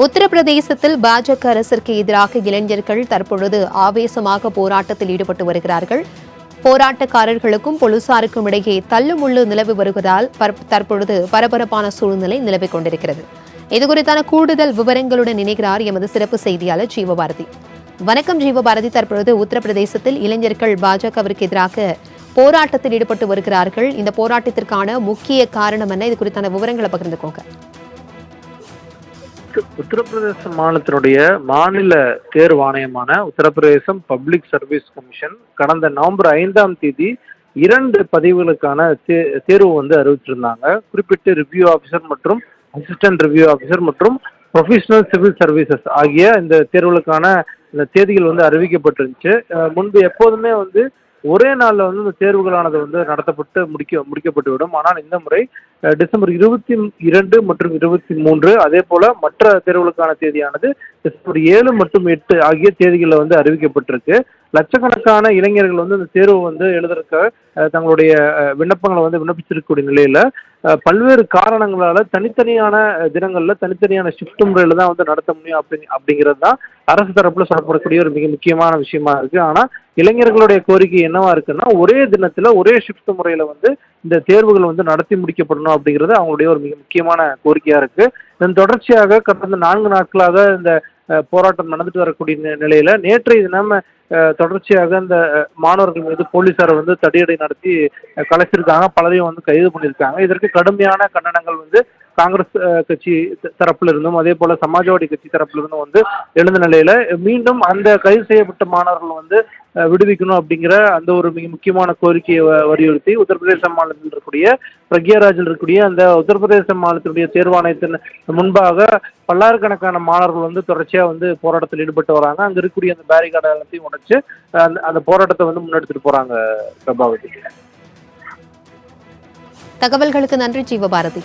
உத்தரப்பிரதேசத்தில் பாஜக அரசிற்கு எதிராக இளைஞர்கள் தற்பொழுது ஆவேசமாக போராட்டத்தில் ஈடுபட்டு வருகிறார்கள். போராட்டக்காரர்களுக்கும் போலீசாருக்கும் இடையே தள்ளுமுள்ளு நிலவி வருவதால் தற்பொழுது பரபரப்பான சூழ்நிலை நிலவிக் கொண்டிருக்கிறது. இதுகுறித்தான கூடுதல் விவரங்களுடன் இணைகிறார் எமது சிறப்பு செய்தியாளர் ஜீவபாரதி. வணக்கம் ஜீவபாரதி. தற்பொழுது உத்தரப்பிரதேசத்தில் இளைஞர்கள் பாஜகவிற்கு எதிராக போராட்டத்தில் ஈடுபட்டு வருகிறார்கள். இந்த போராட்டத்திற்கான முக்கிய காரணம் என்ன? இது குறித்தான விவரங்களை பகிர்ந்துக்கோங்க. உத்தரப்பிரதேச மாநிலத்தினுடைய மாநில தேர்வு ஆணையமான உத்தரப்பிரதேசம் பப்ளிக் சர்வீஸ் கமிஷன் கடந்த நவம்பர் 5ஆம் தேதி 2 பதிவுகளுக்கான தேர்வு அறிவிச்சிருந்தாங்க. குறிப்பிட்டு ரிவ்யூ ஆஃபீஸர் மற்றும் அசிஸ்டன்ட் ரிவ்யூ ஆஃபீஸர் மற்றும் ப்ரொஃபஷனல் சிவில் சர்வீசஸ் ஆகிய இந்த தேர்வுகளுக்கான இந்த தேதிகள் அறிவிக்கப்பட்டிருந்துச்சு. முன்பு எப்போதுமே ஒரே நாளில் இந்த தேர்வுகளானது நடத்தப்பட்டு முடிக்கப்பட்டுவிடும். ஆனால் இந்த முறை டிசம்பர் 22 மற்றும் 23 அதே போல மற்ற தேர்வுகளுக்கான தேதியானது டிசம்பர் 7 மற்றும் 8 ஆகிய தேதிகளில் அறிவிக்கப்பட்டிருக்கு. லட்சக்கணக்கான இளைஞர்கள் இந்த தேர்வு எழுதுறதுக்கு தங்களுடைய விண்ணப்பங்களை விண்ணப்பிச்சிருக்கக்கூடிய நிலையில பல்வேறு காரணங்களால தனித்தனியான தினங்கள்ல தனித்தனியான ஷிஃப்ட் முறையில தான் நடத்த முடியும் அப்படிங்கிறது தான் அரசு தரப்புல சொல்லப்படக்கூடிய ஒரு மிக முக்கியமான விஷயமா இருக்கு. ஆனா இளைஞர்களுடைய கோரிக்கை என்னவா இருக்குன்னா, ஒரே தினத்துல ஒரே ஷிஃப்ட் முறையில இந்த தேர்வுகள் நடத்தி முடிக்கப்படணும் அப்படிங்கிறது அவங்களுடைய ஒரு மிக முக்கியமான கோரிக்கையா இருக்கு. இதன் தொடர்ச்சியாக கடந்த 4 நாட்களாக இந்த போராட்டம் நடந்துட்டு வரக்கூடிய நிலையில நேற்றைய தினம் தொடர்ச்சியாக இந்த மாணவர்கள் மீது போலீசார் தடியடை நடத்தி கலைச்சிருக்காங்க. பலரையும் கைது பண்ணியிருக்காங்க. இதற்கு கடுமையான கண்டனங்கள் காங்கிரஸ் கட்சி தரப்புல இருந்தும் அதே போல சமாஜ்வாடி கட்சி தரப்புல இருந்தும் எழுந்த நிலையில மீண்டும் அந்த கைது செய்யப்பட்ட மாணவர்கள் விடுவிக்கணும் அப்படிங்கிற அந்த ஒரு மிக முக்கியமான கோரிக்கையை வலியுறுத்தி உத்தரப்பிரதேச மாநிலத்தில் இருக்கக்கூடிய பிரக்யாராஜில் இருக்கக்கூடிய அந்த உத்தரப்பிரதேச மாநிலத்தினுடைய தேர்வாணையத்தின் முன்பாக பல்லாயிரக்கணக்கான மாணவர்கள் தொடர்ச்சியா போராட்டத்தில் ஈடுபட்டு வராங்க. அங்க இருக்கக்கூடிய அந்த பேரிகார்டு எல்லாத்தையும் உடைச்சு அந்த போராட்டத்தை முன்னெடுத்துட்டு போறாங்க. பிரபாவதி, தகவல்களுக்கு நன்றி ஜீவபாரதி.